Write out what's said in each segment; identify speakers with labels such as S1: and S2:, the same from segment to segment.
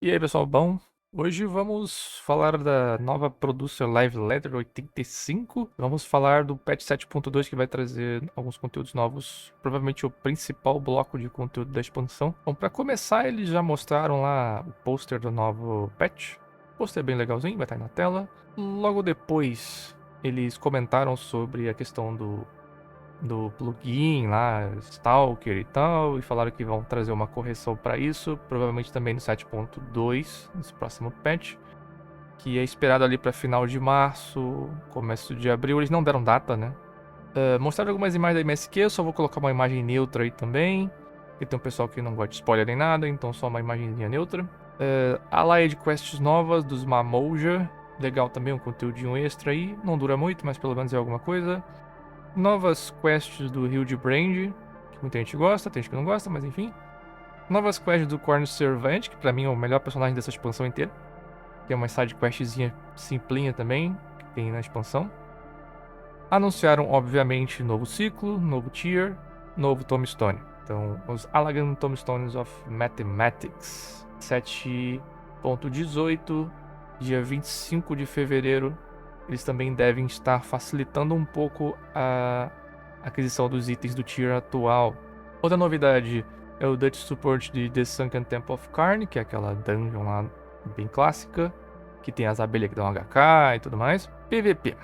S1: E aí, pessoal, bom? Hoje vamos falar da nova Producer Live Letter 85. Vamos falar do patch 7.2 que vai trazer alguns conteúdos novos, provavelmente o principal bloco de conteúdo da expansão. Bom, para começar, eles já mostraram lá o pôster do novo patch. O pôster é bem legalzinho, vai estar aí na tela. Logo depois, eles comentaram sobre a questão do plugin lá, Stalker e tal, e falaram que vão trazer uma correção para isso, provavelmente também no 7.2, nesse próximo patch, que é esperado ali para final de março, começo de abril. Eles não deram data, né? Mostraram algumas imagens da MSQ, eu só vou colocar uma imagem neutra aí também, porque tem um pessoal que não gosta de spoiler nem nada, então só uma imagenzinha neutra. Allied Quests novas dos Mamoja, legal também, um conteúdinho extra aí, não dura muito, mas pelo menos é alguma coisa. Novas quests do Hildebrand, que muita gente gosta, tem gente que não gosta, mas enfim. Novas quests do Corn Servant, que pra mim é o melhor personagem dessa expansão inteira. Que é uma side questzinha simplinha também, que tem na expansão. Anunciaram, obviamente, novo ciclo, novo tier, novo Tombstone. Então, os Allagan Tombstones of Mathematics. 7.18, dia 25 de fevereiro. Eles também devem estar facilitando um pouco a aquisição dos itens do tier atual. Outra novidade é o Dutch Support de The Sunken Temple of Karn, que é aquela dungeon lá bem clássica, que tem as abelhas que dão HK e tudo mais. PVP.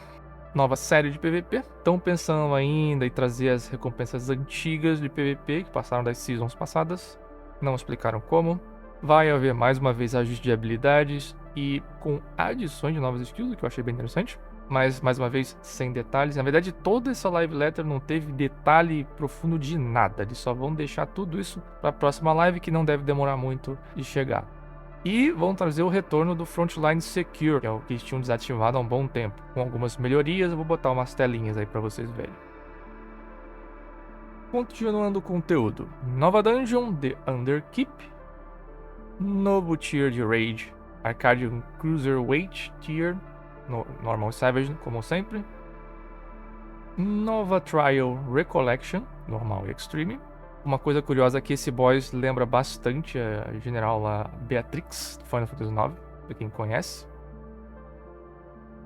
S1: Nova série de PVP. Estão pensando ainda em trazer as recompensas antigas de PVP que passaram das seasons passadas. Não explicaram como. Vai haver mais uma vez ajuste de habilidades e com adições de novas skills, o que eu achei bem interessante. Mas, mais uma vez, sem detalhes. Na verdade, toda essa live letter não teve detalhe profundo de nada. Eles só vão deixar tudo isso para a próxima live, que não deve demorar muito de chegar. E vão trazer o retorno do Frontline Secure, que é o que eles tinham desativado há um bom tempo. Com algumas melhorias, eu vou botar umas telinhas aí para vocês verem. Continuando o conteúdo. Nova Dungeon, The Underkeep. Novo tier de Raid, Arcadian Cruiserweight tier, Normal Savage, como sempre. Nova Trial Recollection, Normal e Extreme. Uma coisa curiosa é que esse boss lembra bastante a general lá, Beatrix, do Final Fantasy IX, pra quem conhece.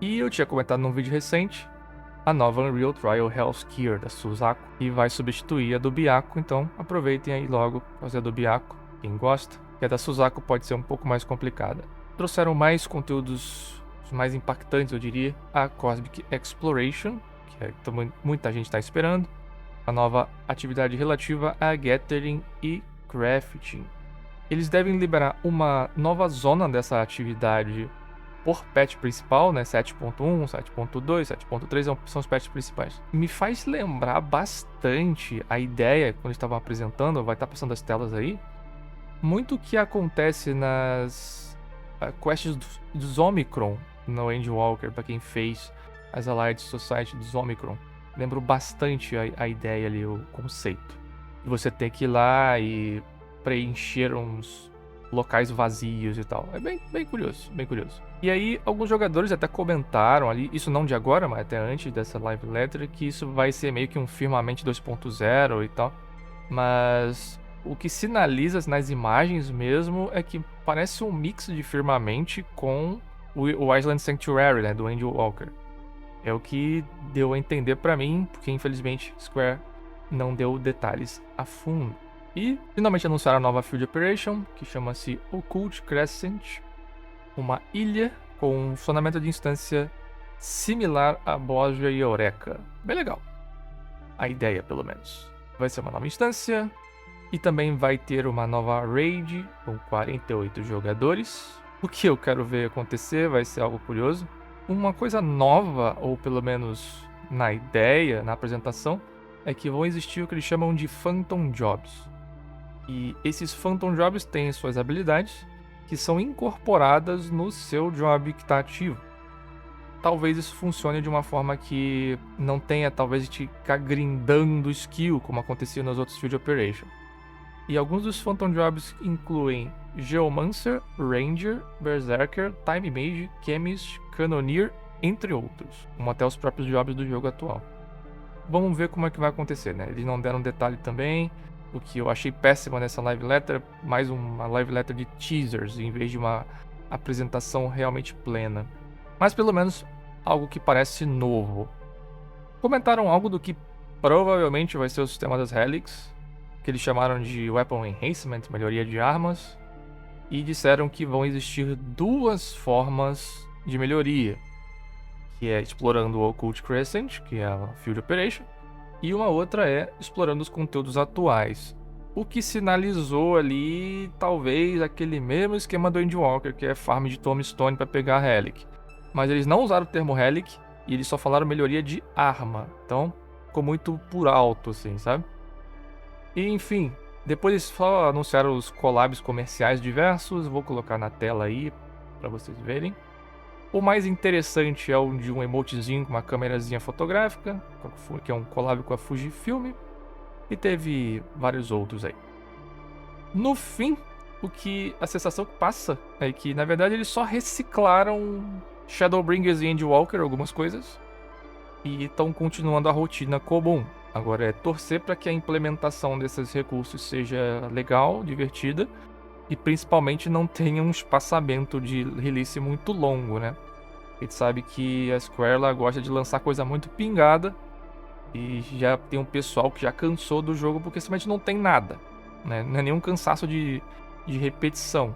S1: E eu tinha comentado num vídeo recente a nova Unreal Trial Hellskeer da Suzaku, que vai substituir a do Byaku, então aproveitem aí logo fazer a do Byaku, quem gosta. E a da Suzaku pode ser um pouco mais complicada. Trouxeram mais conteúdos, os mais impactantes, eu diria, a Cosmic Exploration, que é que muita gente está esperando. A nova atividade relativa a Gathering e Crafting. Eles devem liberar uma nova zona dessa atividade por patch principal, né? 7.1, 7.2, 7.3 são os patches principais. Me faz lembrar bastante a ideia, quando eles estavam apresentando, vai estar passando as telas aí, muito o que acontece nas quests dos Omicron no Endwalker, para quem fez as Allied Society dos Omicron. Lembro bastante a ideia ali, o conceito. E você tem que ir lá e preencher uns locais vazios e tal. É bem curioso, bem curioso. E aí, alguns jogadores até comentaram ali, isso não de agora, mas até antes dessa live letter, que isso vai ser meio que um Firmament 2.0 e tal. Mas o que sinaliza nas imagens mesmo é que parece um mix de Firmament com o Island Sanctuary, né, do Endwalker. É o que deu a entender pra mim, porque infelizmente Square não deu detalhes a fundo. E finalmente anunciaram a nova Field Operation, que chama-se Occult Crescent, uma ilha com um funcionamento de instância similar a Bosria e Eureka. Bem legal. A ideia, pelo menos. Vai ser uma nova instância e também vai ter uma nova raid com 48 jogadores. O que eu quero ver acontecer vai ser algo curioso. Uma coisa nova, ou pelo menos na ideia, na apresentação, é que vão existir o que eles chamam de Phantom Jobs. E esses Phantom Jobs têm suas habilidades que são incorporadas no seu job que está ativo. Talvez isso funcione de uma forma que não tenha, talvez, de ficar grindando skill, como acontecia nos outros Field Operation. E alguns dos Phantom Jobs incluem Geomancer, Ranger, Berserker, Time Mage, Chemist, Cannoneer, entre outros, como até os próprios jobs do jogo atual. Vamos ver como é que vai acontecer, né? Eles não deram detalhe também, O que eu achei péssimo nessa live letter, mais uma live letter de teasers, em vez de uma apresentação realmente plena. Mas pelo menos algo que parece novo. Comentaram algo do que provavelmente vai ser o sistema das Helix, que eles chamaram de Weapon Enhancement, melhoria de armas, e disseram que vão existir duas formas de melhoria, que é explorando o Occult Crescent, que é a Field Operation, e uma outra é explorando os conteúdos atuais. O que sinalizou ali, talvez, aquele mesmo esquema do Endwalker, que é farm de Tombstone para pegar a Relic. Mas eles não usaram o termo Relic, e eles só falaram melhoria de arma. Então, ficou muito por alto, assim, sabe? E, enfim, depois eles só anunciaram os collabs comerciais diversos. Vou colocar na tela aí, para vocês verem. O mais interessante é o de um emotezinho com uma câmerazinha fotográfica, que é um collab com a Fujifilm, e teve vários outros aí. No fim, a sensação que passa é que, na verdade, eles só reciclaram Shadowbringers e Endwalker, algumas coisas, e estão continuando a rotina comum. Agora é torcer para que a implementação desses recursos seja legal, divertida, e principalmente não tenha um espaçamento de release muito longo, né? A gente sabe que a Square ela gosta de lançar coisa muito pingada, e já tem um pessoal que já cansou do jogo porque simplesmente não tem nada, né? Não é nenhum cansaço de repetição.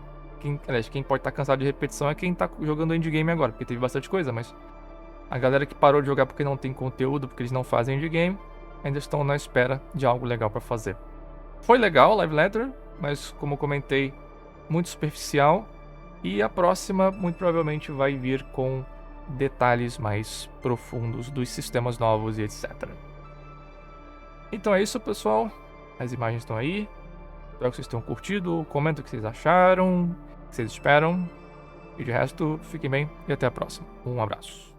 S1: Quem pode estar cansado de repetição é quem está jogando endgame agora, porque teve bastante coisa, mas a galera que parou de jogar porque não tem conteúdo, porque eles não fazem endgame, ainda estão na espera de algo legal para fazer. Foi legal, Live Letter, mas como comentei, muito superficial. E a próxima, muito provavelmente, vai vir com detalhes mais profundos dos sistemas novos e etc. Então é isso, pessoal. As imagens estão aí. Espero que vocês tenham curtido. Comenta o que vocês acharam, o que vocês esperam. E de resto, fiquem bem e até a próxima. Um abraço.